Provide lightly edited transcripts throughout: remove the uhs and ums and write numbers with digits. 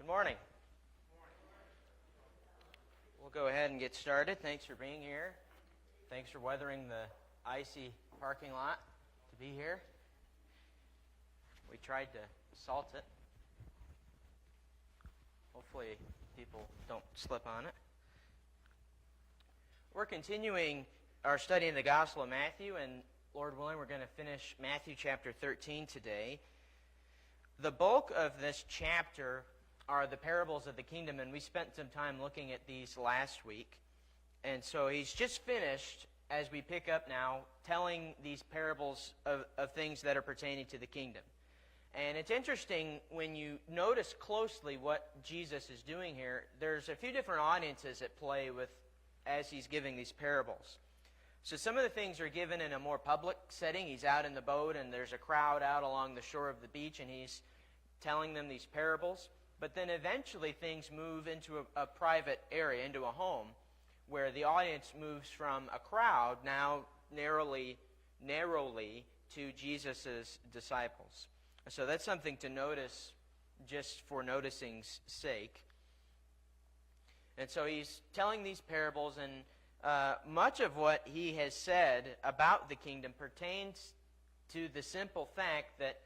Good morning. We'll go ahead and get started. Thanks for being here. Thanks for weathering the icy parking lot to be here. We tried to salt it. Hopefully people don't slip on it. We're continuing our study in the Gospel of Matthew, and Lord willing, we're going to finish Matthew chapter 13 today. The bulk of this chapter are the parables of the kingdom, and we spent some time looking at these last week. And so he's just finished, as we pick up now, telling these parables of things that are pertaining to the kingdom. And it's interesting when you notice closely what Jesus is doing here. There's a few different audiences at play as he's giving these parables. So some of the things are given in a more public setting. He's out in the boat, and there's a crowd out along the shore of the beach, and he's telling them these parables. But then eventually things move into a private area, into a home, where the audience moves from a crowd now narrowly to Jesus' disciples. So that's something to notice just for noticing's sake. And so he's telling these parables, and much of what he has said about the kingdom pertains to the simple fact that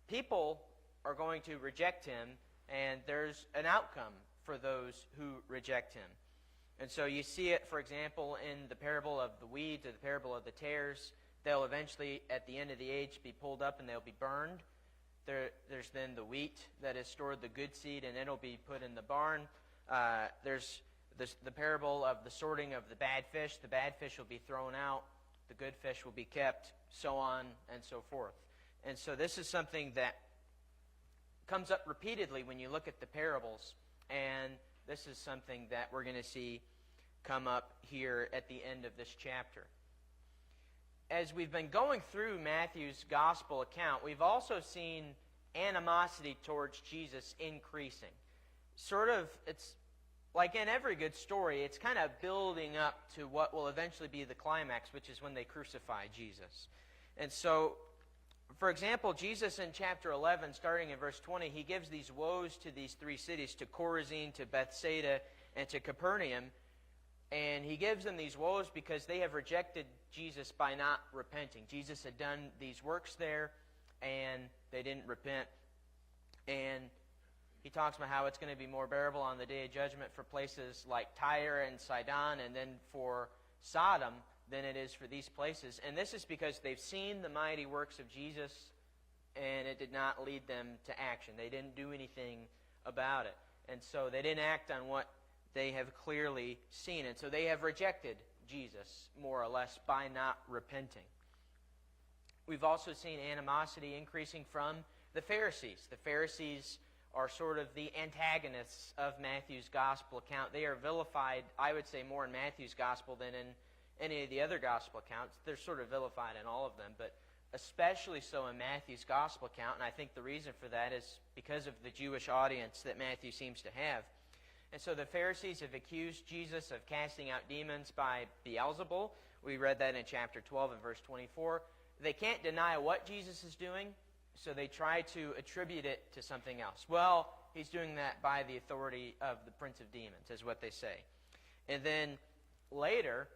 people are going to reject him, and there's an outcome for those who reject him. And so you see it, for example, in the parable of the weeds or the parable of the tares. They'll eventually, at the end of the age, be pulled up and they'll be burned. There's then the wheat that is stored, the good seed, and it'll be put in the barn. There's the parable of the sorting of the bad fish. The bad fish will be thrown out. The good fish will be kept, so on and so forth. And so this is something that comes up repeatedly when you look at the parables, and this is something that we're going to see come up here at the end of this chapter. As we've been going through Matthew's gospel account, we've also seen animosity towards Jesus increasing. It's like in every good story, it's kind of building up to what will eventually be the climax, which is when they crucify Jesus. And so, for example, Jesus in chapter 11, starting in verse 20, he gives these woes to these three cities, to Chorazin, to Bethsaida, and to Capernaum. And he gives them these woes because they have rejected Jesus by not repenting. Jesus had done these works there, and they didn't repent. And he talks about how it's going to be more bearable on the day of judgment for places like Tyre and Sidon, and then for Sodom, than it is for these places. And this is because they've seen the mighty works of Jesus, and it did not lead them to action. They didn't do anything about it. And so they didn't act on what they have clearly seen. And so they have rejected Jesus, more or less, by not repenting. We've also seen animosity increasing from the Pharisees. The Pharisees are sort of the antagonists of Matthew's gospel account. They are vilified, I would say, more in Matthew's gospel than in any of the other gospel accounts. They're sort of vilified in all of them, but especially so in Matthew's gospel account. And I think the reason for that is because of the Jewish audience that Matthew seems to have. And so the Pharisees have accused Jesus of casting out demons by Beelzebul. We read that in chapter 12 and verse 24. They can't deny what Jesus is doing, so they try to attribute it to something else. Well, he's doing that by the authority of the prince of demons, is what they say. And then later,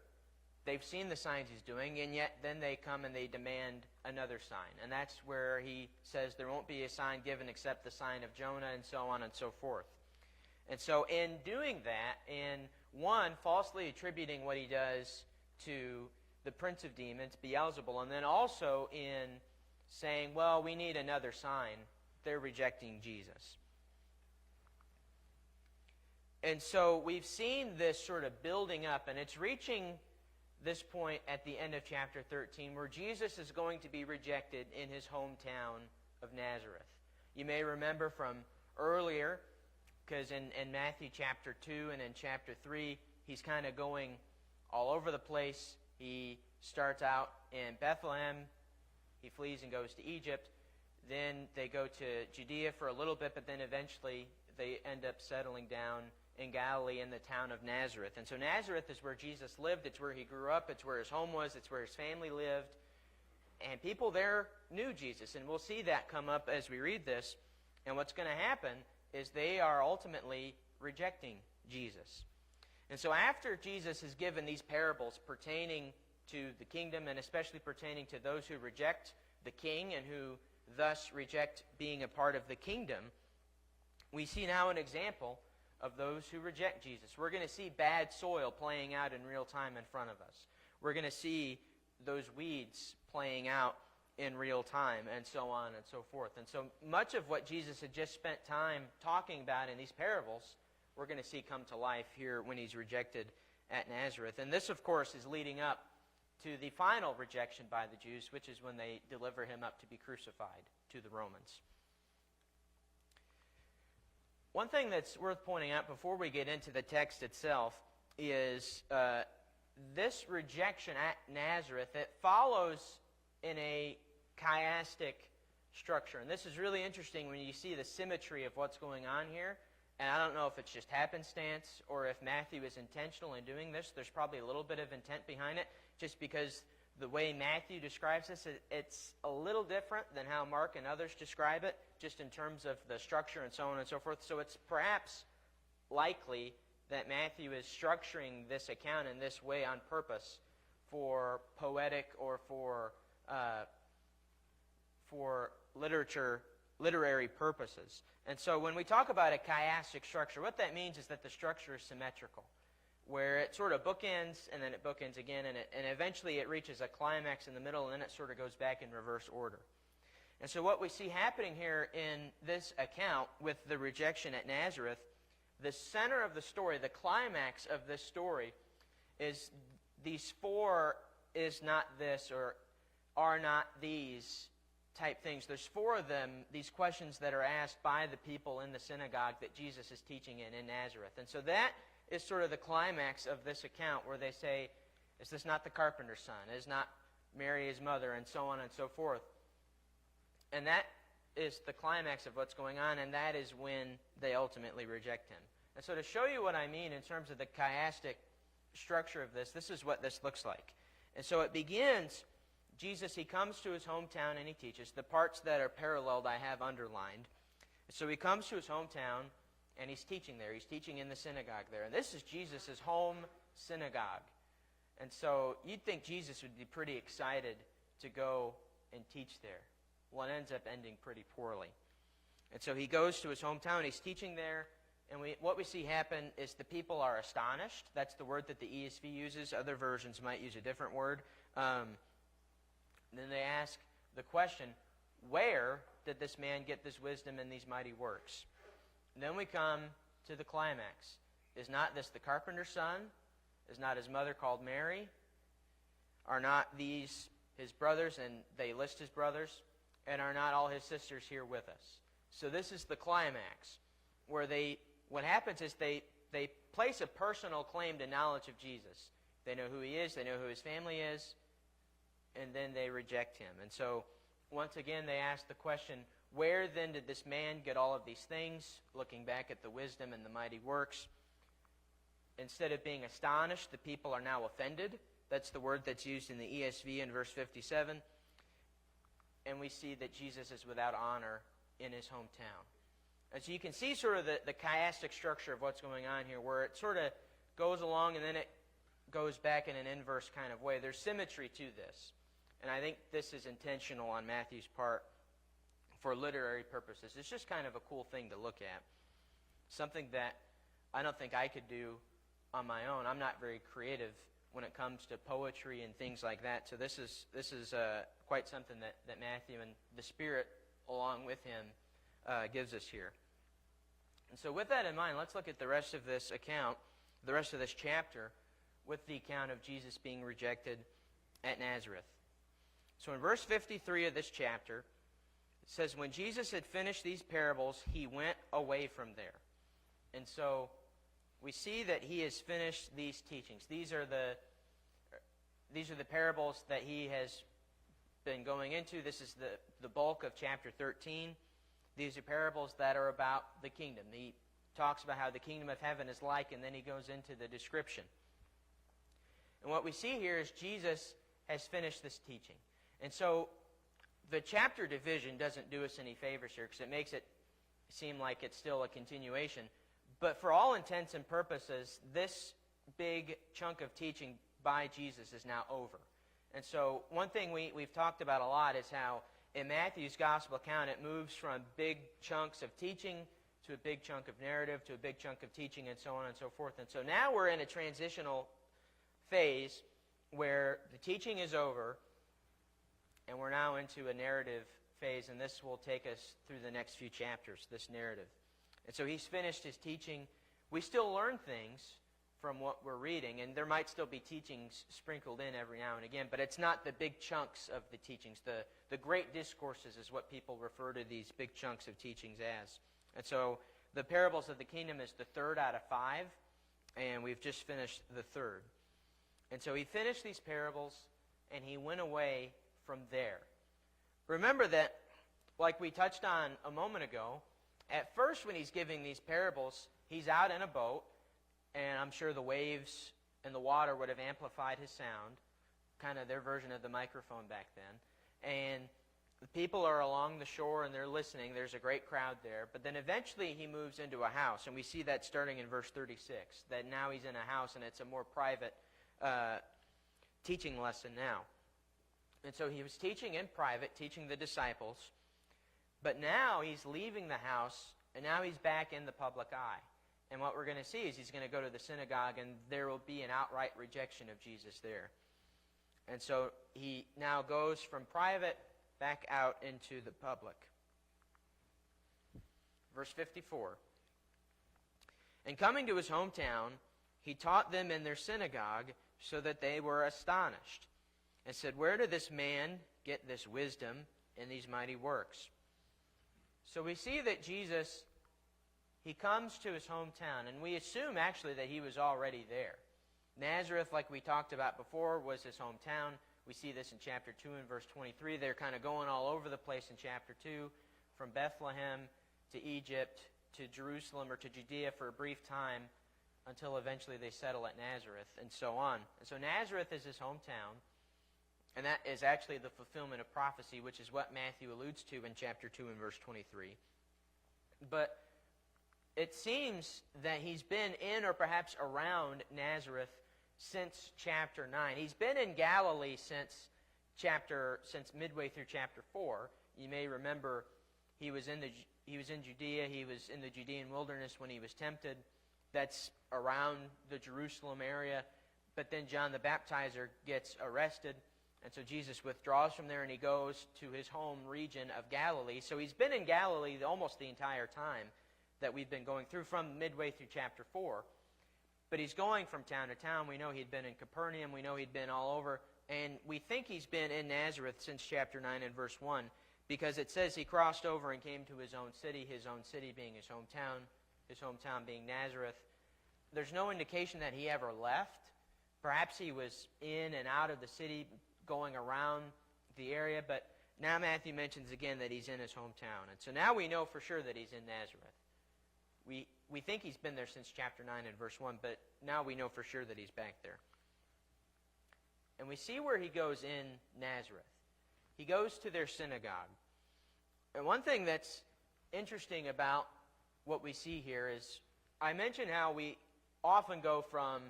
they've seen the signs he's doing, and yet then they come and they demand another sign. And that's where he says there won't be a sign given except the sign of Jonah, and so on and so forth. And so in doing that, in one, falsely attributing what he does to the prince of demons, Beelzebul, and then also in saying, well, we need another sign, they're rejecting Jesus. And so we've seen this sort of building up, and it's reaching this point at the end of chapter 13 where Jesus is going to be rejected in his hometown of Nazareth. You may remember from earlier, because in Matthew chapter 2 and in chapter 3, he's kind of going all over the place. He starts out in Bethlehem. He flees and goes to Egypt. Then they go to Judea for a little bit, but then eventually they end up settling down in Galilee in the town of Nazareth. And so Nazareth is where Jesus lived. It's where he grew up. It's where his home was. It's where his family lived. And people there knew Jesus. And we'll see that come up as we read this. And what's going to happen is they are ultimately rejecting Jesus. And so after Jesus has given these parables pertaining to the kingdom, and especially pertaining to those who reject the king and who thus reject being a part of the kingdom, we see now an example of those who reject Jesus. We're going to see bad soil playing out in real time in front of us. We're going to see those weeds playing out in real time, and so on and so forth. And so much of what Jesus had just spent time talking about in these parables, we're going to see come to life here when he's rejected at Nazareth. And this, of course, is leading up to the final rejection by the Jews, which is when they deliver him up to be crucified to the Romans. One thing that's worth pointing out before we get into the text itself is this rejection at Nazareth, it follows in a chiastic structure. And this is really interesting when you see the symmetry of what's going on here. And I don't know if it's just happenstance or if Matthew is intentional in doing this. There's probably a little bit of intent behind it, just because the way Matthew describes this, it's a little different than how Mark and others describe it, just in terms of the structure and so on and so forth. So it's perhaps likely that Matthew is structuring this account in this way on purpose for poetic or for literary purposes. And so when we talk about a chiastic structure, what that means is that the structure is symmetrical, where it sort of bookends, and then it bookends again, and eventually it reaches a climax in the middle, and then it sort of goes back in reverse order. And so what we see happening here in this account with the rejection at Nazareth, the center of the story, the climax of this story, is these four is not this or are not these type things. There's four of them, these questions that are asked by the people in the synagogue that Jesus is teaching in Nazareth. And so that is sort of the climax of this account, where they say, is this not the carpenter's son? Is not Mary his mother? And so on and so forth. And that is the climax of what's going on, and that is when they ultimately reject him. And so to show you what I mean in terms of the chiastic structure of this is what this looks like. And so it begins, Jesus, he comes to his hometown and he teaches. The parts that are paralleled I have underlined. So he comes to his hometown and he's teaching there. He's teaching in the synagogue there. And this is Jesus' home synagogue. And so you'd think Jesus would be pretty excited to go and teach there. Well, it ends up ending pretty poorly. And so he goes to his hometown, he's teaching there, and what we see happen is the people are astonished. That's the word that the ESV uses. Other versions might use a different word. Then they ask the question, where did this man get this wisdom and these mighty works? And then we come to the climax. Is not this the carpenter's son? Is not his mother called Mary? Are not these his brothers? And they list his brothers. And are not all his sisters here with us? So this is the climax, where what happens is they place a personal claim to knowledge of Jesus. They know who he is, they know who his family is, and then they reject him. And so, once again, they ask the question, where then did this man get all of these things? Looking back at the wisdom and the mighty works. Instead of being astonished, the people are now offended. That's the word that's used in the ESV in verse 57. And we see that Jesus is without honor in his hometown. And so you can see sort of the chiastic structure of what's going on here, where it sort of goes along and then it goes back in an inverse kind of way. There's symmetry to this. And I think this is intentional on Matthew's part for literary purposes. It's just kind of a cool thing to look at. Something that I don't think I could do on my own. I'm not very creative when it comes to poetry and things like that. So this is quite something that Matthew and the Spirit, along with him, gives us here. And so with that in mind, let's look at the rest of this account, the rest of this chapter, with the account of Jesus being rejected at Nazareth. So in verse 53 of this chapter, it says, when Jesus had finished these parables, he went away from there. And so we see that he has finished these teachings. These are the parables that he has been going into. This is the bulk of chapter 13. These are parables that are about the kingdom. He talks about how the kingdom of heaven is like, and then he goes into the description. And what we see here is Jesus has finished this teaching. And so the chapter division doesn't do us any favors here, because it makes it seem like it's still a continuation. But for all intents and purposes, this big chunk of teaching by Jesus is now over. And so one thing we've talked about a lot is how in Matthew's gospel account it moves from big chunks of teaching to a big chunk of narrative to a big chunk of teaching and so on and so forth. And so now we're in a transitional phase where the teaching is over and we're now into a narrative phase, and this will take us through the next few chapters, this narrative. And so he's finished his teaching. We still learn things from what we're reading, and there might still be teachings sprinkled in every now and again, but it's not the big chunks of the teachings. The great discourses is what people refer to these big chunks of teachings as. And so the parables of the kingdom is the third out of 5, and we've just finished the third. And so he finished these parables, and he went away from there. Remember that, like we touched on a moment ago, at first when he's giving these parables, he's out in a boat, and I'm sure the waves and the water would have amplified his sound, kind of their version of the microphone back then. And the people are along the shore and they're listening. There's a great crowd there. But then eventually he moves into a house, and we see that starting in verse 36, that now he's in a house and it's a more private teaching lesson now. And so he was teaching in private, teaching the disciples, but now he's leaving the house, and now he's back in the public eye. And what we're going to see is he's going to go to the synagogue, and there will be an outright rejection of Jesus there. And so he now goes from private back out into the public. Verse 54. And coming to his hometown, he taught them in their synagogue, so that they were astonished, and said, "Where did this man get this wisdom and these mighty works?" So we see that Jesus, he comes to his hometown, and we assume actually that he was already there. Nazareth, like we talked about before, was his hometown. We see this in chapter 2 and verse 23. They're kind of going all over the place in chapter 2, from Bethlehem to Egypt to Jerusalem or to Judea for a brief time, until eventually they settle at Nazareth, and so on. And so Nazareth is his hometown, and that is actually the fulfillment of prophecy, which is what Matthew alludes to in chapter 2 and verse 23. But it seems that he's been in or perhaps around Nazareth since chapter 9. He's been in Galilee since midway through chapter 4. You may remember he was in Judea. He was in the Judean wilderness when he was tempted. That's around the Jerusalem area. But then John the Baptizer gets arrested, and so Jesus withdraws from there and he goes to his home region of Galilee. So he's been in Galilee almost the entire time that we've been going through, from midway through chapter 4. But he's going from town to town. We know he'd been in Capernaum. We know he'd been all over. And we think he's been in Nazareth since chapter 9 and verse 1, because it says he crossed over and came to his own city being his hometown being Nazareth. There's no indication that he ever left. Perhaps he was in and out of the city, going around the area, but now Matthew mentions again that he's in his hometown. And so now we know for sure that he's in Nazareth. We think he's been there since chapter 9 and verse 1, but now we know for sure that he's back there. And we see where he goes in Nazareth. He goes to their synagogue. And one thing that's interesting about what we see here is, I mentioned how we often go from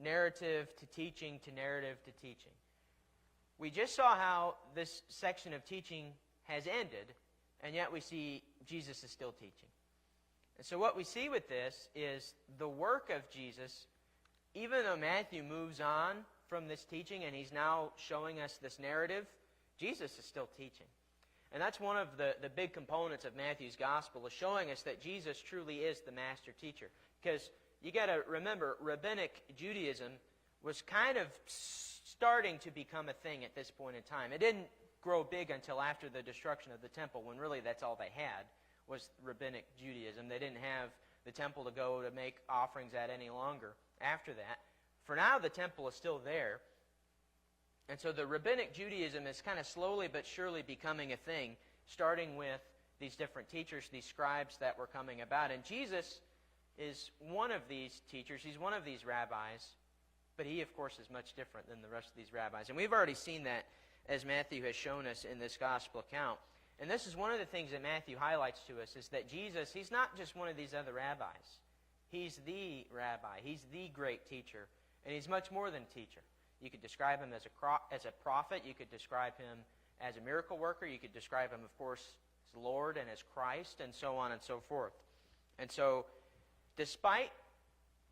narrative to teaching to narrative to teaching. We just saw how this section of teaching has ended, and yet we see Jesus is still teaching. And so what we see with this is the work of Jesus, even though Matthew moves on from this teaching and he's now showing us this narrative, Jesus is still teaching. And that's one of the big components of Matthew's gospel, is showing us that Jesus truly is the master teacher. Because you got to remember, Rabbinic Judaism was kind of starting to become a thing at this point in time. It didn't grow big until after the destruction of the temple, when really that's all they had, was Rabbinic Judaism. They didn't have the temple to go to make offerings at any longer after that. For now, the temple is still there. And so the Rabbinic Judaism is kind of slowly but surely becoming a thing, starting with these different teachers, these scribes that were coming about. And Jesus is one of these teachers. He's one of these rabbis. But he, of course, is much different than the rest of these rabbis. And we've already seen that, as Matthew has shown us in this gospel account. And this is one of the things that Matthew highlights to us, is that Jesus, he's not just one of these other rabbis. He's the rabbi. He's the great teacher. And he's much more than a teacher. You could describe him as a prophet. You could describe him as a miracle worker. You could describe him, of course, as Lord and as Christ, and so on and so forth. And so, despite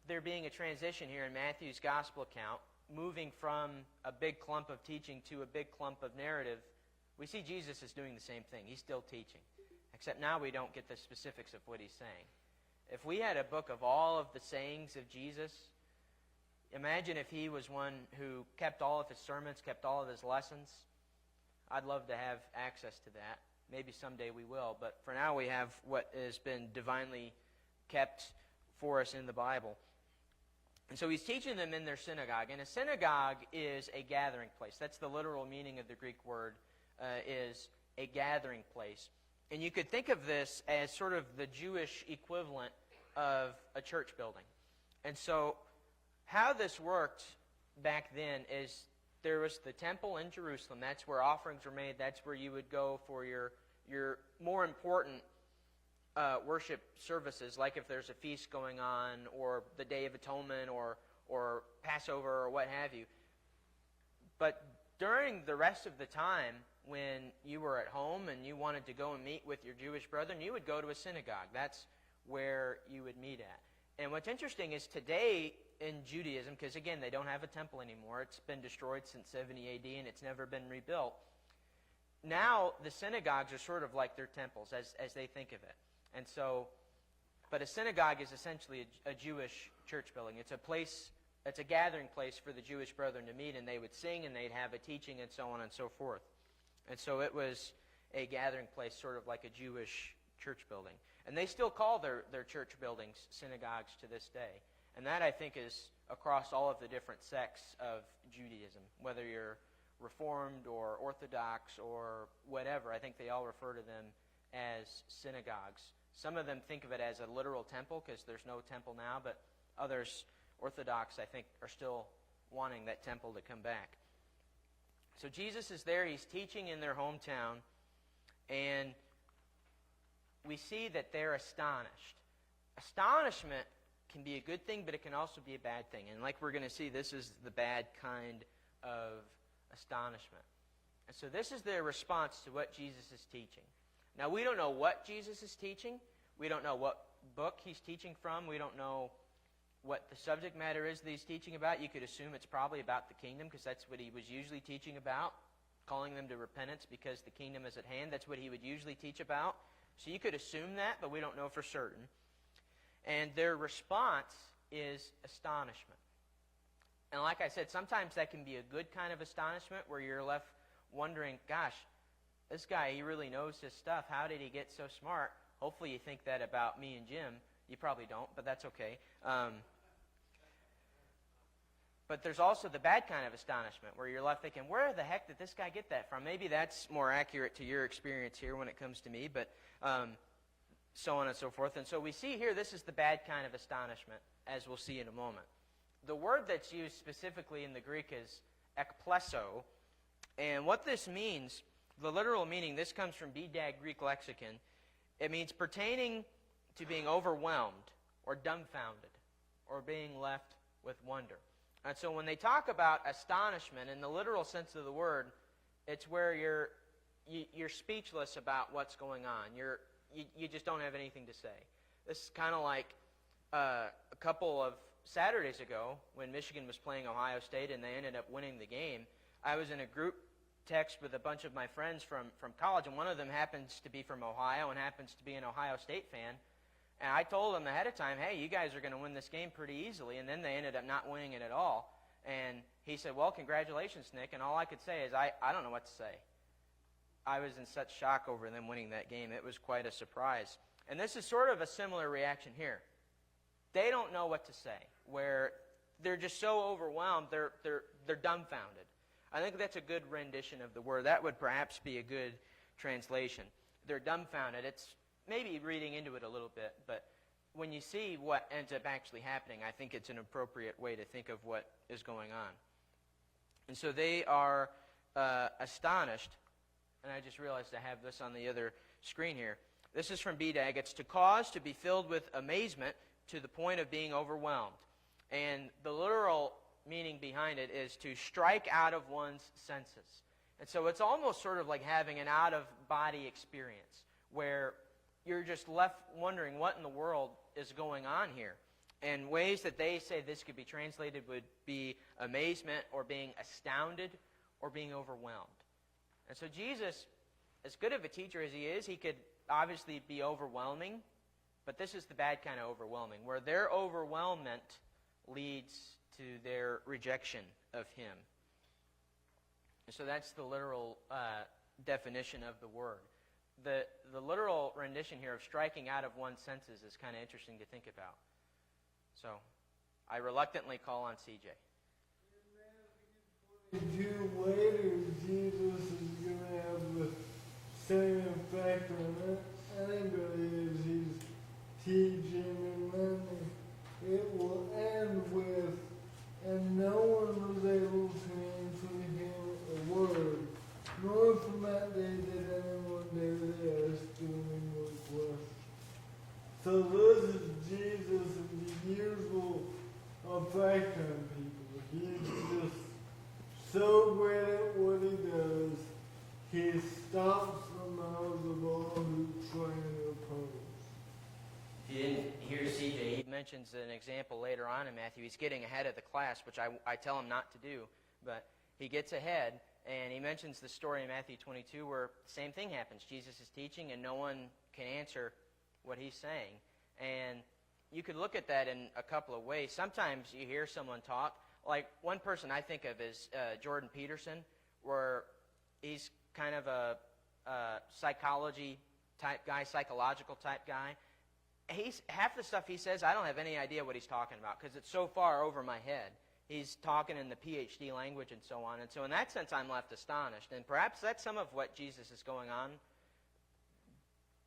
there being a transition here in Matthew's gospel account, moving from a big clump of teaching to a big clump of narrative, we see Jesus is doing the same thing. He's still teaching. Except now we don't get the specifics of what he's saying. If we had a book of all of the sayings of Jesus, imagine if he was one who kept all of his sermons, kept all of his lessons. I'd love to have access to that. Maybe someday we will. But for now we have what has been divinely kept for us in the Bible. And so he's teaching them in their synagogue. And a synagogue is a gathering place. That's the literal meaning of the Greek word, is a gathering place. And you could think of this as sort of the Jewish equivalent of a church building. And so how this worked back then is there was the temple in Jerusalem. That's where offerings were made. That's where you would go for your more important worship services, like if there's a feast going on, or the Day of Atonement, or Passover, or what have you. But during the rest of the time, when you were at home and you wanted to go and meet with your Jewish brethren, you would go to a synagogue. That's where you would meet at. And what's interesting is today in Judaism, because again, they don't have a temple anymore. It's been destroyed since 70 A.D. and it's never been rebuilt. Now, the synagogues are sort of like their temples as they think of it. And so, but a synagogue is essentially a Jewish church building. It's a place, it's a gathering place for the Jewish brethren to meet, and they would sing, and they'd have a teaching, and so on and so forth. And so it was a gathering place, sort of like a Jewish church building. And they still call their church buildings synagogues to this day. And that, I think, is across all of the different sects of Judaism, whether you're Reformed or Orthodox or whatever. I think they all refer to them as synagogues. Some of them think of it as a literal temple because there's no temple now, but others, Orthodox, I think, are still wanting that temple to come back. So Jesus is there. He's teaching in their hometown, and we see that they're astonished. Astonishment can be a good thing, but it can also be a bad thing. And like we're going to see, this is the bad kind of astonishment. And so this is their response to what Jesus is teaching. Now, we don't know what Jesus is teaching. We don't know what book he's teaching from. We don't know what the subject matter is that he's teaching about. You could assume it's probably about the kingdom, because that's what he was usually teaching about, calling them to repentance because the kingdom is at hand. That's what he would usually teach about. So you could assume that, but we don't know for certain. And their response is astonishment. And like I said, sometimes that can be a good kind of astonishment where you're left wondering, gosh, this guy, he really knows his stuff. How did he get so smart? Hopefully you think that about me and Jim. You probably don't, but that's okay. But there's also the bad kind of astonishment where you're left thinking, where the heck did this guy get that from? Maybe that's more accurate to your experience here when it comes to me, but so on and so forth. And so we see here, this is the bad kind of astonishment, as we'll see in a moment. The word that's used specifically in the Greek is ekplesso. And what this means, the literal meaning, this comes from BDAG Greek Lexicon. It means pertaining to being overwhelmed or dumbfounded or being left with wonder. And so when they talk about astonishment in the literal sense of the word, it's where you're speechless about what's going on. You just don't have anything to say. This is kind of like a couple of Saturdays ago when Michigan was playing Ohio State and they ended up winning the game. I was in a group text with a bunch of my friends from college, and one of them happens to be from Ohio and happens to be an Ohio State fan. And I told them ahead of time, hey, you guys are going to win this game pretty easily. And then they ended up not winning it at all. And he said, well, congratulations, Nick. And all I could say is, I don't know what to say. I was in such shock over them winning that game. It was quite a surprise. And this is sort of a similar reaction here. They don't know what to say, where they're just so overwhelmed, they're dumbfounded. I think that's a good rendition of the word. That would perhaps be a good translation. They're dumbfounded. It's maybe reading into it a little bit, but when you see what ends up actually happening, I think it's an appropriate way to think of what is going on. And so they are astonished. and I just realized I have this on the other screen here. This is from BDAG. It's to cause to be filled with amazement to the point of being overwhelmed. And the literal meaning behind it is to strike out of one's senses. And so it's almost sort of like having an out-of-body experience where you're just left wondering what in the world is going on here. And ways that they say this could be translated would be amazement or being astounded or being overwhelmed. And so Jesus, as good of a teacher as he is, he could obviously be overwhelming, but this is the bad kind of overwhelming, where their overwhelmment leads to their rejection of him. And so that's the literal definition of the word. The literal rendition here of striking out of one's senses is kind of interesting to think about. So, I reluctantly call on CJ. Later, Jesus is going to have the same effect on anybody as he's teaching, and then it will end with, and no one was able to answer him a word, nor from that day did anyone dare to ask him any more questions. So this is Jesus, and the years will affect on people. He's just so great at what he does, he stops the mouths of all who try to oppose. If you didn't hear CJ, he mentions an example later on in Matthew. He's getting ahead of the class, which I tell him not to do, but he gets ahead, and he mentions the story in Matthew 22 where the same thing happens. Jesus is teaching, and no one can answer what he's saying. And you could look at that in a couple of ways. Sometimes you hear someone talk. Like one person I think of is Jordan Peterson, where he's kind of a psychology type guy, psychological type guy. Half the stuff he says, I don't have any idea what he's talking about because it's so far over my head. He's talking in the PhD language and so on. And so in that sense, I'm left astonished. And perhaps that's some of what Jesus is going on.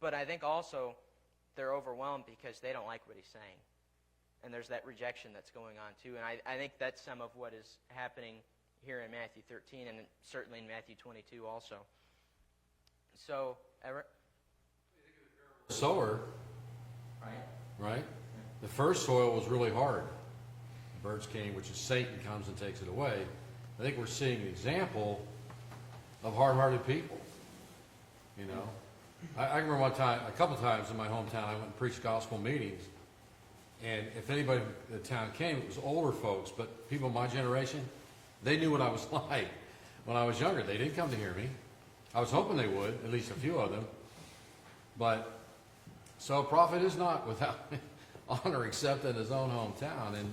But I think also they're overwhelmed because they don't like what he's saying. And there's that rejection that's going on too. And I think that's some of what is happening here in Matthew 13 and certainly in Matthew 22 also. So, Everett? Sower, right? The first soil was really hard. The birds came, which is Satan, comes and takes it away. I think we're seeing an example of hard-hearted people. You know, I remember one time, a couple times in my hometown, I went and preached gospel meetings. And if anybody in the town came, it was older folks, but people of my generation, they knew what I was like when I was younger. They didn't come to hear me. I was hoping they would, at least a few of them. But, so a prophet is not without honor except in his own hometown. And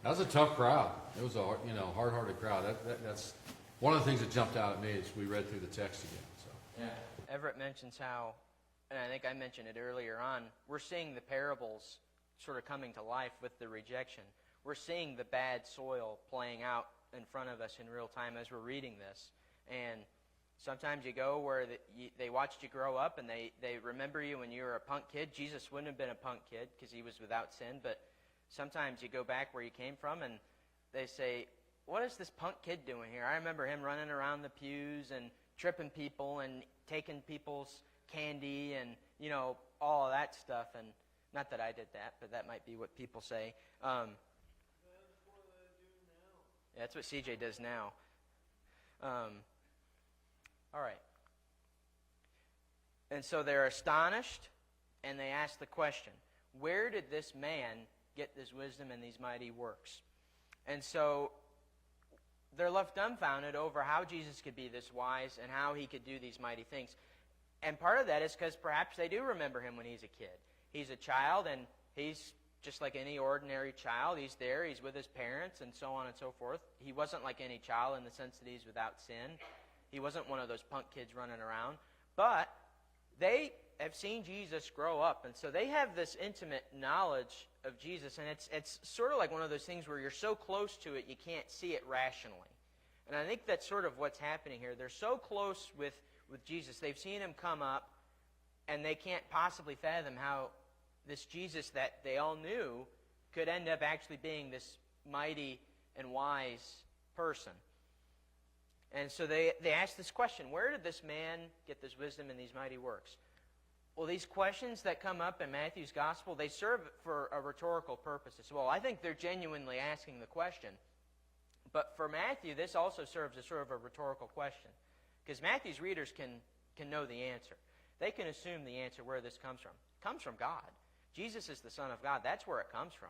that was a tough crowd. It was a hard-hearted crowd. That's one of the things that jumped out at me as we read through the text again. So. Yeah. Everett mentions how, and I think I mentioned it earlier on, we're seeing the parables sort of coming to life with the rejection. We're seeing the bad soil playing out in front of us in real time as we're reading this. And sometimes you go where they watched you grow up and they remember you when you were a punk kid. Jesus wouldn't have been a punk kid because he was without sin, but sometimes you go back where you came from and they say, what is this punk kid doing here? I remember him running around the pews and tripping people and taking people's candy and, all of that stuff. And not that I did that, but that might be what people say. That's what I do now. Yeah, that's what CJ does now. All right. And so they're astonished, and they ask the question, where did this man get this wisdom and these mighty works? And so they're left dumbfounded over how Jesus could be this wise and how he could do these mighty things. And part of that is because perhaps they do remember him when he's a kid. He's a child, and he's just like any ordinary child. He's there, he's with his parents, and so on and so forth. He wasn't like any child in the sense that he's without sin. He wasn't one of those punk kids running around. But they have seen Jesus grow up, and so they have this intimate knowledge of Jesus, and it's sort of like one of those things where you're so close to it, you can't see it rationally. And I think that's sort of what's happening here. They're so close with Jesus. They've seen him come up, and they can't possibly fathom how this Jesus that they all knew could end up actually being this mighty and wise person. And so they ask this question, where did this man get this wisdom and these mighty works? Well, these questions that come up in Matthew's gospel, they serve for a rhetorical purpose as well. I think they're genuinely asking the question. But for Matthew, this also serves as sort of a rhetorical question. Because Matthew's readers can know the answer. They can assume the answer where this comes from. It comes from God. Jesus is the Son of God. That's where it comes from.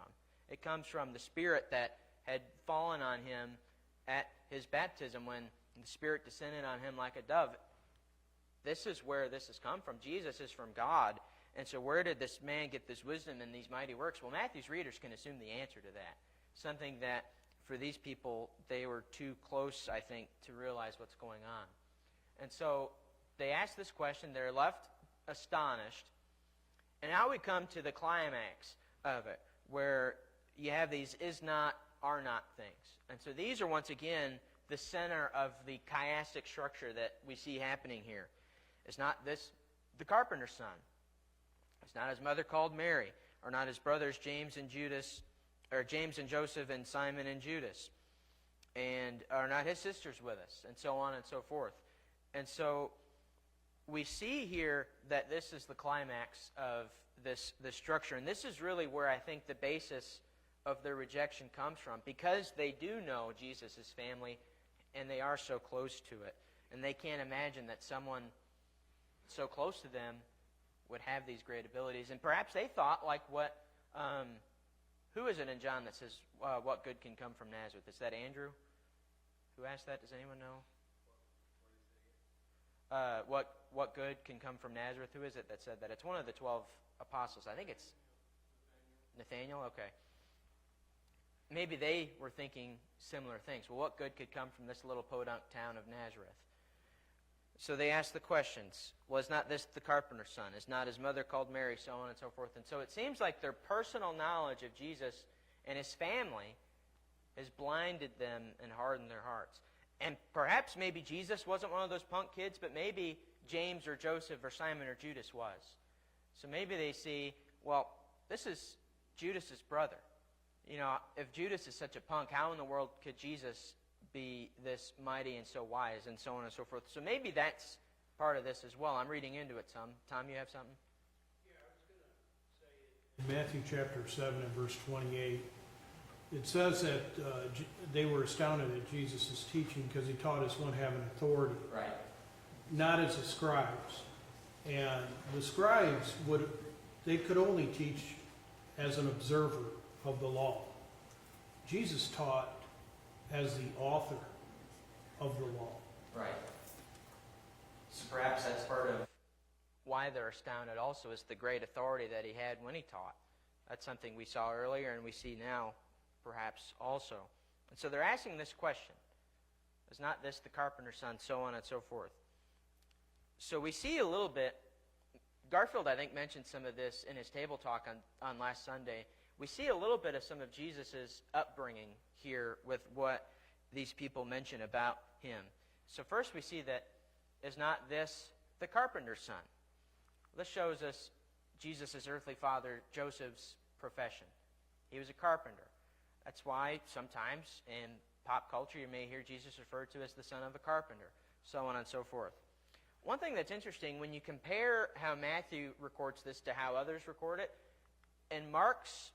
It comes from the Spirit that had fallen on him at his baptism when the Spirit descended on him like a dove. This is where this has come from. Jesus is from God. And so where did this man get this wisdom and these mighty works? Well, Matthew's readers can assume the answer to that. Something that, for these people, they were too close, I think, to realize what's going on. And so they ask this question. They're left astonished. And now we come to the climax of it, where you have these is not, are not things. And so these are, once again, the center of the chiastic structure that we see happening here. It's not this, the carpenter's son. It's not his mother called Mary, or not his brothers James and Judas, or James and Joseph and Simon and Judas, and are not his sisters with us, and so on and so forth. And so we see here that this is the climax of this structure, and this is really where I think the basis of their rejection comes from, because they do know Jesus' family, and they are so close to it, and they can't imagine that someone so close to them would have these great abilities. And perhaps they thought, like what, who is it in John that says, what good can come from Nazareth? Is that Andrew? Who asked that? Does anyone know? What good can come from Nazareth? Who is it that said that? It's one of the 12 apostles. I think it's Nathaniel? Okay. Maybe they were thinking similar things. Well, what good could come from this little podunk town of Nazareth? So they ask the questions. Was not this the carpenter's son? Is not his mother called Mary? So on and so forth. And so it seems like their personal knowledge of Jesus and his family has blinded them and hardened their hearts. And perhaps maybe Jesus wasn't one of those punk kids, but maybe James or Joseph or Simon or Judas was. So maybe they see, well, this is Judas's brother. You know, if Judas is such a punk, how in the world could Jesus be this mighty and so wise, and so on and so forth? So maybe that's part of this as well. I'm reading into it some. Tom, you have something? Yeah, I was going to say, in Matthew chapter 7 and verse 28, it says that they were astounded at Jesus' teaching because he taught as one having authority, Right. not as the scribes. And the scribes they could only teach as an observer of the law. Jesus taught as the author of the law. Right. So perhaps that's part of why they're astounded also, is the great authority that he had when he taught. That's something we saw earlier and we see now perhaps also. And so they're asking this question. Is not this the carpenter's son? So on and so forth. So we see a little bit, Garfield I think mentioned some of this in his table talk on last Sunday. We see a little bit of some of Jesus' upbringing here with what these people mention about him. So first we see that is not this the carpenter's son? This shows us Jesus' earthly father, Joseph's profession. He was a carpenter. That's why sometimes in pop culture you may hear Jesus referred to as the son of a carpenter, so on and so forth. One thing that's interesting, when you compare how Matthew records this to how others record it, in Mark's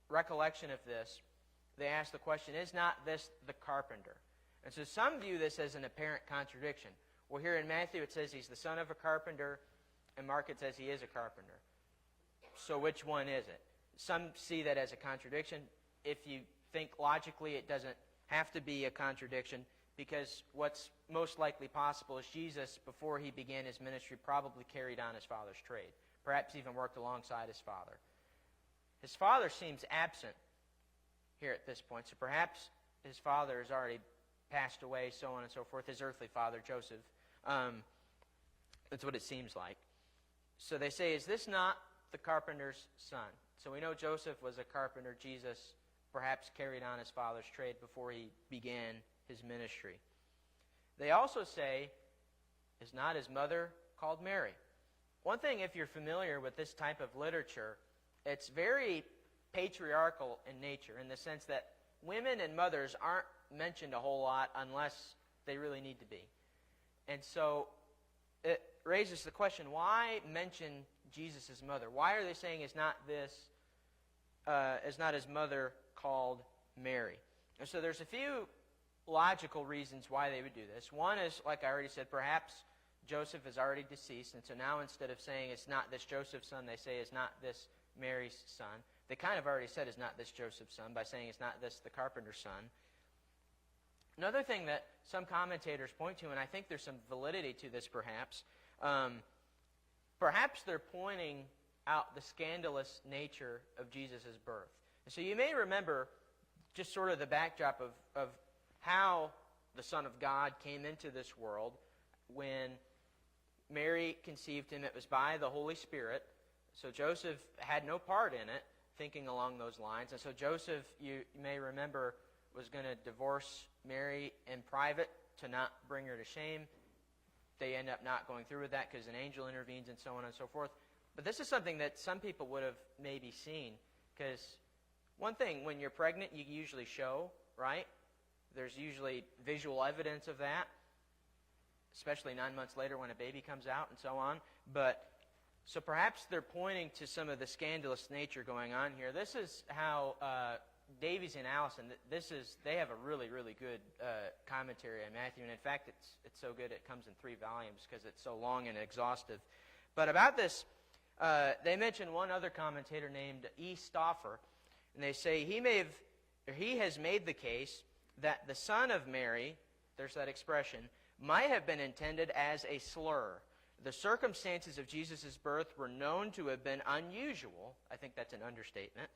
recollection of this, they ask the question, is not this the carpenter? And so some view this as an apparent contradiction. Well, here in Matthew it says he's the son of a carpenter, and Mark it says he is a carpenter. So which one is it? Some see that as a contradiction. If you think logically, it doesn't have to be a contradiction, because what's most likely possible is Jesus, before he began his ministry, probably carried on his father's trade, perhaps even worked alongside his father. His father seems absent here at this point, so perhaps his father has already passed away, so on and so forth, his earthly father, Joseph. That's what it seems like. So they say, is this not the carpenter's son? So we know Joseph was a carpenter. Jesus perhaps carried on his father's trade before he began his ministry. They also say, is not his mother called Mary? One thing, if you're familiar with this type of literature, it's very patriarchal in nature, in the sense that women and mothers aren't mentioned a whole lot unless they really need to be. And so it raises the question, why mention Jesus' mother? Why are they saying is not his mother called Mary? And so there's a few logical reasons why they would do this. One is, like I already said, perhaps Joseph is already deceased, and so now instead of saying it's not this Joseph's son, they say it's not this Mary's son. They kind of already said it's not this Joseph's son by saying it's not this the carpenter's son. Another thing that some commentators point to, and I think there's some validity to this perhaps, perhaps they're pointing out the scandalous nature of Jesus' birth. And so you may remember just sort of the backdrop of how the Son of God came into this world. When Mary conceived him, it was by the Holy Spirit. So Joseph had no part in it, thinking along those lines. And so Joseph, you may remember, was going to divorce Mary in private to not bring her to shame. They end up not going through with that because an angel intervenes and so on and so forth. But this is something that some people would have maybe seen, because one thing, when you're pregnant, you usually show, right? There's usually visual evidence of that, especially 9 months later when a baby comes out and so on. But so perhaps they're pointing to some of the scandalous nature going on here. This is how Davies and Allison, they have a really, really good commentary on Matthew. And in fact, it's so good it comes in 3 volumes because it's so long and exhaustive. But about this, they mention one other commentator named E. Stauffer, and they say he has made the case that the son of Mary, there's that expression, might have been intended as a slur. The circumstances of Jesus' birth were known to have been unusual. I think that's an understatement.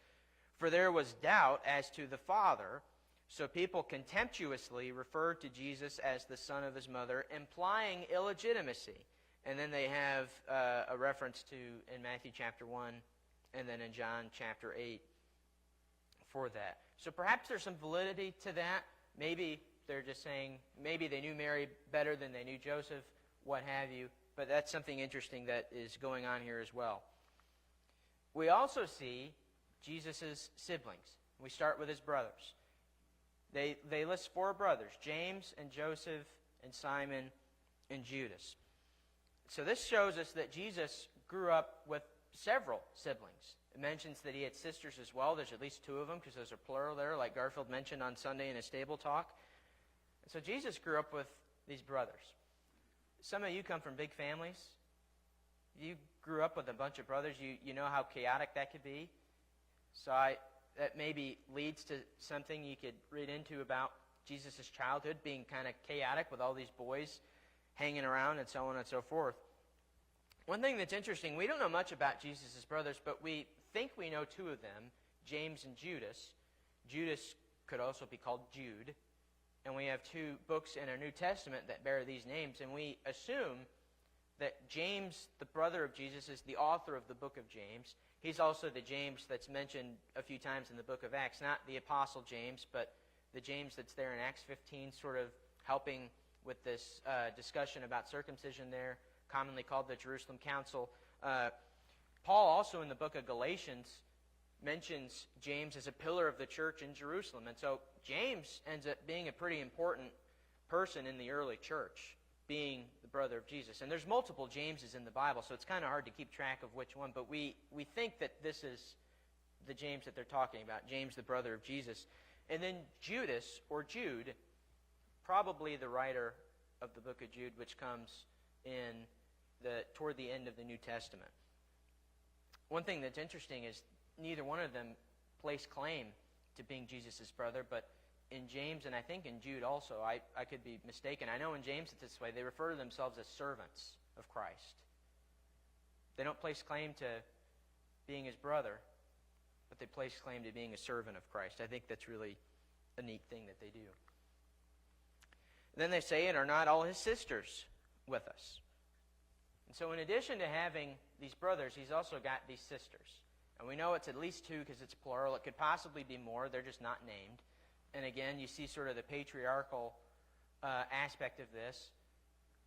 For there was doubt as to the father, so people contemptuously referred to Jesus as the son of his mother, implying illegitimacy. And then they have a reference to in Matthew chapter 1 and then in John chapter 8 for that. So perhaps there's some validity to that. Maybe they're just saying, maybe they knew Mary better than they knew Joseph, what have you. But that's something interesting that is going on here as well. We also see Jesus' siblings. We start with his brothers. They list 4 brothers, James and Joseph and Simon and Judas. So this shows us that Jesus grew up with several siblings. It mentions that he had sisters as well. There's at least 2 of them because those are plural there, like Garfield mentioned on Sunday in his stable talk. And so Jesus grew up with these brothers. Some of you come from big families. You grew up with a bunch of brothers. You know how chaotic that could be. So that maybe leads to something you could read into about Jesus' childhood being kind of chaotic with all these boys hanging around and so on and so forth. One thing that's interesting, we don't know much about Jesus' brothers, but we think we know 2 of them, James and Judas. Judas could also be called Jude. And we have 2 books in our New Testament that bear these names, and we assume that James, the brother of Jesus, is the author of the book of James. He's also the James that's mentioned a few times in the book of Acts, not the Apostle James, but the James that's there in Acts 15, sort of helping with this discussion about circumcision there, commonly called the Jerusalem Council. Paul also in the book of Galatians mentions James as a pillar of the church in Jerusalem. And so James ends up being a pretty important person in the early church, being the brother of Jesus. And there's multiple Jameses in the Bible, so it's kind of hard to keep track of which one. But we think that this is the James that they're talking about, James, the brother of Jesus. And then Judas, or Jude, probably the writer of the book of Jude, which comes in toward the end of the New Testament. One thing that's interesting is neither one of them place claim to being Jesus' brother, but in James and I think in Jude also, I could be mistaken. I know in James it's this way. They refer to themselves as servants of Christ. They don't place claim to being his brother, but they place claim to being a servant of Christ. I think that's really a neat thing that they do. Then they say, and are not all his sisters with us? And so in addition to having these brothers, he's also got these sisters. And we know it's at least 2 because it's plural. It could possibly be more. They're just not named. And again, you see sort of the patriarchal aspect of this.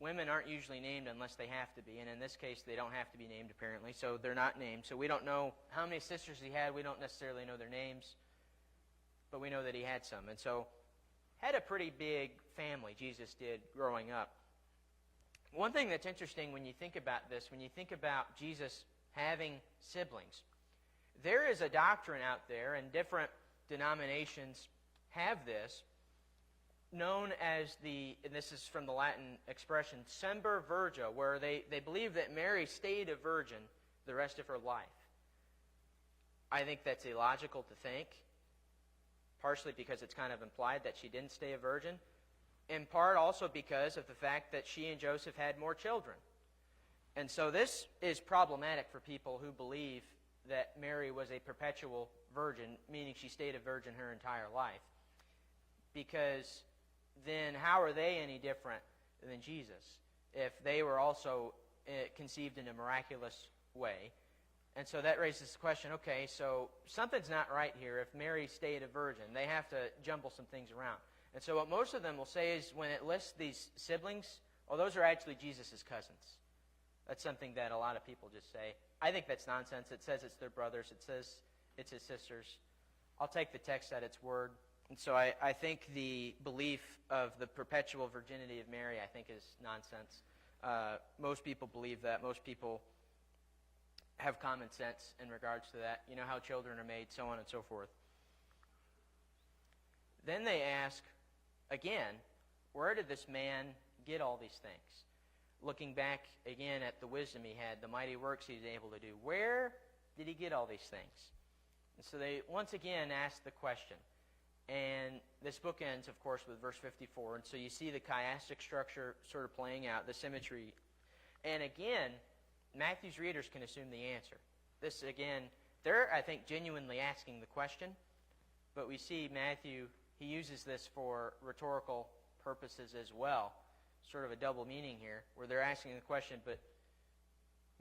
Women aren't usually named unless they have to be. And in this case, they don't have to be named, apparently. So they're not named. So we don't know how many sisters he had. We don't necessarily know their names. But we know that he had some. And so had a pretty big family Jesus did growing up. One thing that's interesting when you think about this, when you think about Jesus having siblings, there is a doctrine out there, and different denominations have this, known as and this is from the Latin expression, semper virgo, where they believe that Mary stayed a virgin the rest of her life. I think that's illogical to think, partially because it's kind of implied that she didn't stay a virgin, in part also because of the fact that she and Joseph had more children. And so this is problematic for people who believe that Mary was a perpetual virgin, meaning she stayed a virgin her entire life. Because then how are they any different than Jesus if they were also conceived in a miraculous way? And so that raises the question, okay, so something's not right here. If Mary stayed a virgin, they have to jumble some things around. And so what most of them will say is when it lists these siblings, oh, those are actually Jesus' cousins. That's something that a lot of people just say. I think that's nonsense. It says it's their brothers. It says it's his sisters. I'll take the text at its word. And so I think the belief of the perpetual virginity of Mary, I think, is nonsense. Most people believe that. Most people have common sense in regards to that. You know how children are made, so on and so forth. Then they ask, again, where did this man get all these things? Looking back again at the wisdom he had, the mighty works he was able to do, where did he get all these things? And so they once again ask the question. And this book ends, of course, with verse 54. And so you see the chiastic structure sort of playing out, the symmetry. And again, Matthew's readers can assume the answer. This, again, they're, I think, genuinely asking the question. But we see Matthew, he uses this for rhetorical purposes as well. Sort of a double meaning here, where they're asking the question, but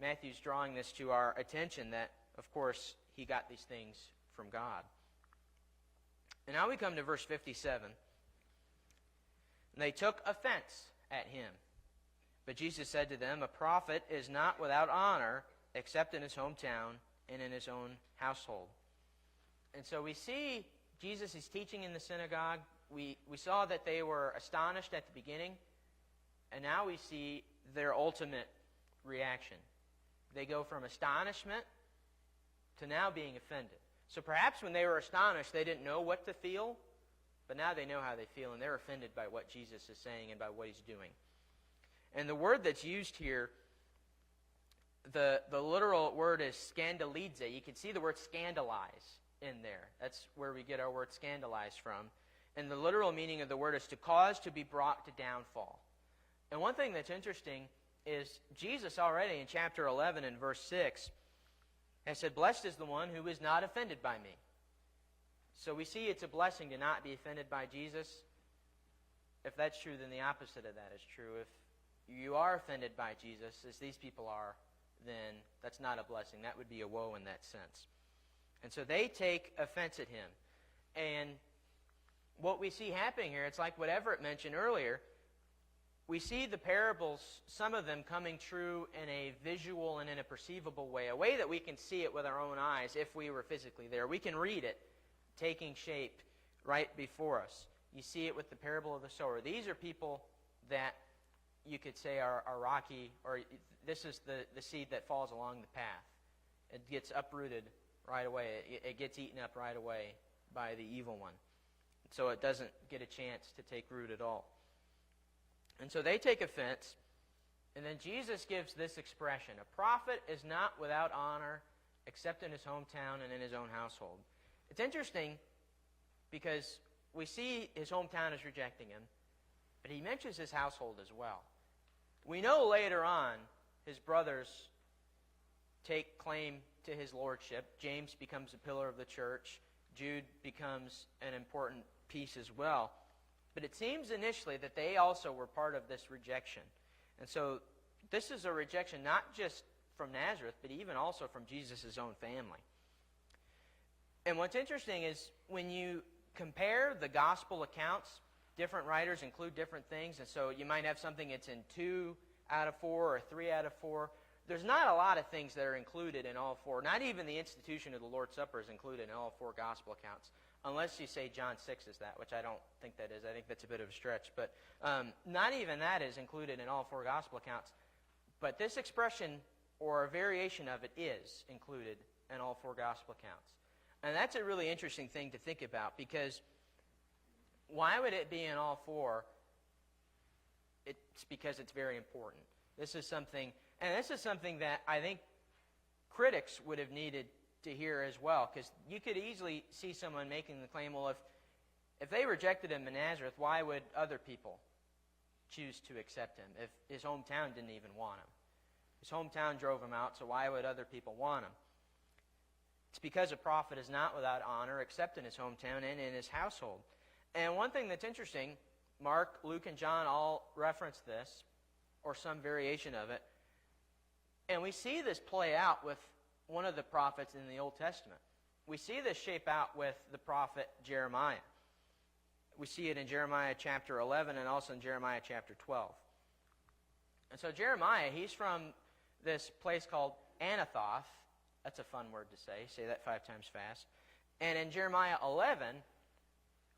Matthew's drawing this to our attention that, of course, he got these things from God. And now we come to verse 57. And they took offense at him. But Jesus said to them, a prophet is not without honor except in his hometown and in his own household. And so we see Jesus is teaching in the synagogue. We saw that they were astonished at the beginning. And now we see their ultimate reaction. They go from astonishment to now being offended. So perhaps when they were astonished, they didn't know what to feel, but now they know how they feel, and they're offended by what Jesus is saying and by what he's doing. And the word that's used here, the literal word is scandalize. You can see the word scandalize in there. That's where we get our word scandalize from. And the literal meaning of the word is to cause to be brought to downfall. And one thing that's interesting is Jesus already in chapter 11 and verse 6 has said, blessed is the one who is not offended by me. So we see it's a blessing to not be offended by Jesus. If that's true, then the opposite of that is true. If you are offended by Jesus, as these people are, then that's not a blessing. That would be a woe in that sense. And so they take offense at him. And what we see happening here, it's like what Everett mentioned earlier. We see the parables, some of them coming true in a visual and in a perceivable way, a way that we can see it with our own eyes if we were physically there. We can read it taking shape right before us. You see it with the parable of the sower. These are people that you could say are rocky, or this is the seed that falls along the path. It gets uprooted right away. It gets eaten up right away by the evil one. So it doesn't get a chance to take root at all. And so they take offense, and then Jesus gives this expression, a prophet is not without honor except in his hometown and in his own household. It's interesting because we see his hometown is rejecting him, but he mentions his household as well. We know later on his brothers take claim to his lordship. James becomes a pillar of the church. Jude becomes an important piece as well. But it seems initially that they also were part of this rejection. And so this is a rejection not just from Nazareth, but even also from Jesus' own family. And what's interesting is when you compare the gospel accounts, different writers include different things. And so you might have something that's in 2 out of 4 or 3 out of 4. There's not a lot of things that are included in all 4. Not even the institution of the Lord's Supper is included in all 4 gospel accounts. unless you say John 6 is that, which I don't think that is. I think that's a bit of a stretch. But not even that is included in all four gospel accounts. But this expression, or a variation of it, is included in all four gospel accounts. And that's a really interesting thing to think about, because why would it be in all four? It's because it's very important. This is something that I think critics would have needed to hear as well, because you could easily see someone making the claim, well, if they rejected him in Nazareth, why would other people choose to accept him if his hometown didn't even want him? His hometown drove him out, so why would other people want him? It's because a prophet is not without honor except in his hometown and in his household. And one thing that's interesting, Mark, Luke, and John all reference this, or some variation of it. And we see this play out with one of the prophets in the Old Testament. We see this shape out with the prophet Jeremiah. We see it in Jeremiah chapter 11 and also in Jeremiah chapter 12. And so Jeremiah, he's from this place called Anathoth. That's a fun word to say. Say that 5 times fast. And in Jeremiah 11,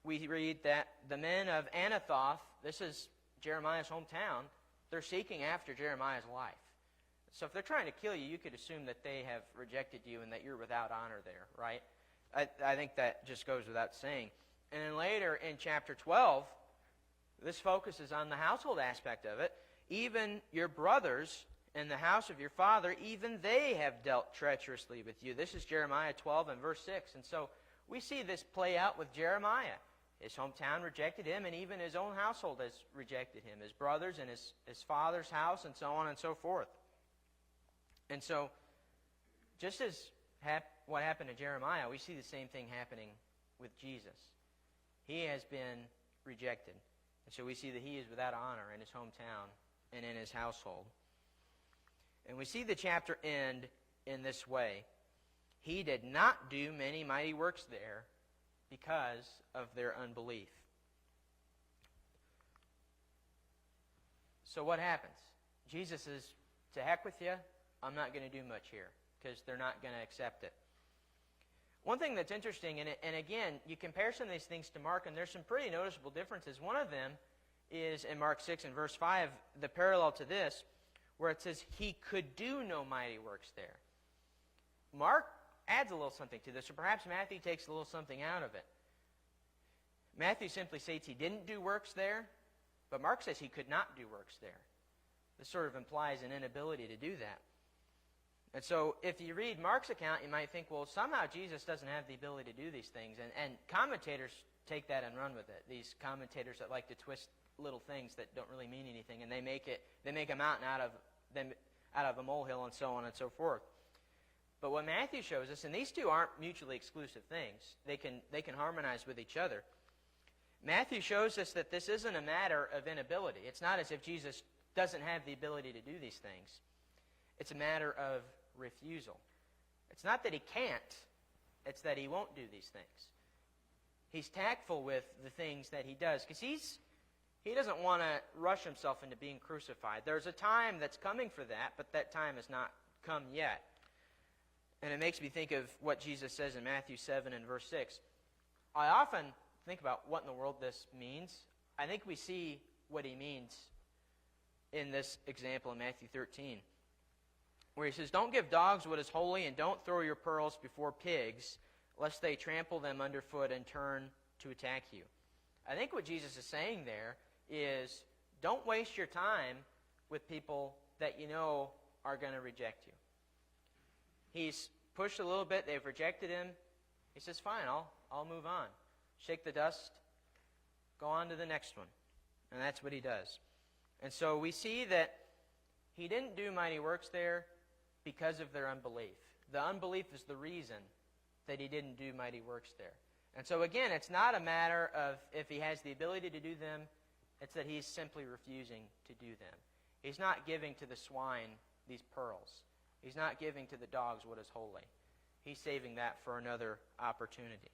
we read that the men of Anathoth, this is Jeremiah's hometown, they're seeking after Jeremiah's life. So if they're trying to kill you, you could assume that they have rejected you and that you're without honor there, right? I think that just goes without saying. And then later in chapter 12, this focuses on the household aspect of it. Even your brothers in the house of your father, even they have dealt treacherously with you. This is Jeremiah 12 and verse 6. And so we see this play out with Jeremiah. His hometown rejected him, and even his own household has rejected him. His brothers and his father's house, and so on and so forth. And so, just as what happened to Jeremiah, we see the same thing happening with Jesus. He has been rejected. And so we see that he is without honor in his hometown and in his household. And we see the chapter end in this way. He did not do many mighty works there because of their unbelief. So what happens? Jesus says, to heck with you, I'm not going to do much here, because they're not going to accept it. One thing that's interesting, and again, you compare some of these things to Mark, and there's some pretty noticeable differences. One of them is in Mark 6 and verse 5, the parallel to this, where it says, he could do no mighty works there. Mark adds a little something to this, or perhaps Matthew takes a little something out of it. Matthew simply states he didn't do works there, but Mark says he could not do works there. This sort of implies an inability to do that. And so if you read Mark's account, you might think, well, somehow Jesus doesn't have the ability to do these things. And commentators take that and run with it. These commentators that like to twist little things that don't really mean anything, and they make a mountain out of a molehill, and so on and so forth. But what Matthew shows us, and these two aren't mutually exclusive things, they can harmonize with each other. Matthew shows us that this isn't a matter of inability. It's not as if Jesus doesn't have the ability to do these things. It's a matter of refusal. It's not that he can't, it's that he won't do these things. He's tactful with the things that he does, because he doesn't want to rush himself into being crucified. There's a time that's coming for that, but that time has not come yet. And it makes me think of what Jesus says in Matthew 7 and verse 6. I often think about what in the world this means. I think we see what he means in this example in Matthew 13, where he says, don't give dogs what is holy, and don't throw your pearls before pigs, lest they trample them underfoot and turn to attack you. I think what Jesus is saying there is, don't waste your time with people that you know are going to reject you. He's pushed a little bit, they've rejected him. He says, fine, I'll move on. Shake the dust, go on to the next one. And that's what he does. And so we see that he didn't do mighty works there because of their unbelief. The unbelief is the reason that he didn't do mighty works there. And so again, it's not a matter of if he has the ability to do them, it's that he's simply refusing to do them. He's not giving to the swine these pearls. He's not giving to the dogs what is holy. He's saving that for another opportunity.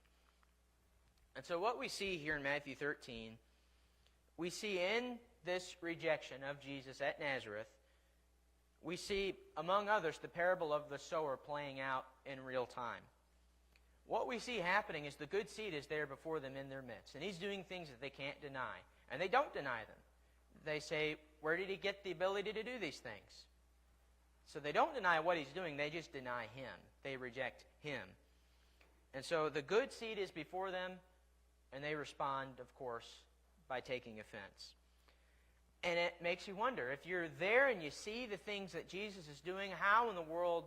And so what we see here in Matthew 13, we see in this rejection of Jesus at Nazareth, we see, among others, the parable of the sower playing out in real time. what we see happening is the good seed is there before them in their midst. And he's doing things that they can't deny. And they don't deny them. They say, where did he get the ability to do these things? So they don't deny what he's doing, they just deny him. They reject him. And so the good seed is before them, and they respond, of course, by taking offense. And it makes you wonder, if you're there and you see the things that Jesus is doing, how in the world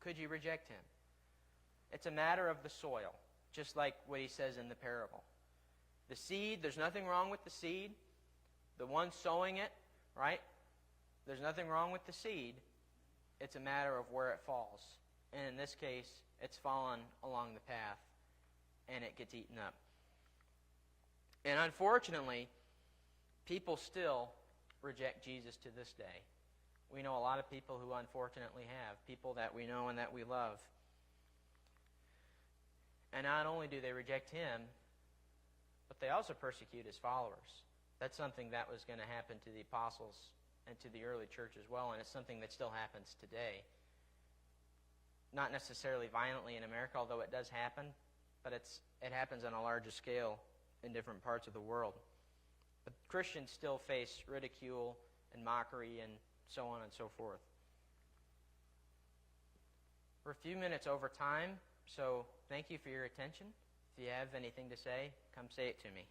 could you reject him? It's a matter of the soil, just like what he says in the parable. The seed, there's nothing wrong with the seed. The one sowing it, right? There's nothing wrong with the seed. It's a matter of where it falls. And in this case, it's fallen along the path, and it gets eaten up. And unfortunately, people still reject Jesus to this day. We know a lot of people who unfortunately have, people that we know and that we love. And not only do they reject him, but they also persecute his followers. That's something that was going to happen to the apostles and to the early church as well, and it's something that still happens today. Not necessarily violently in America, although it does happen, but it happens on a larger scale in different parts of the world. But Christians still face ridicule and mockery and so on and so forth. We're a few minutes over time, so thank you for your attention. If you have anything to say, come say it to me.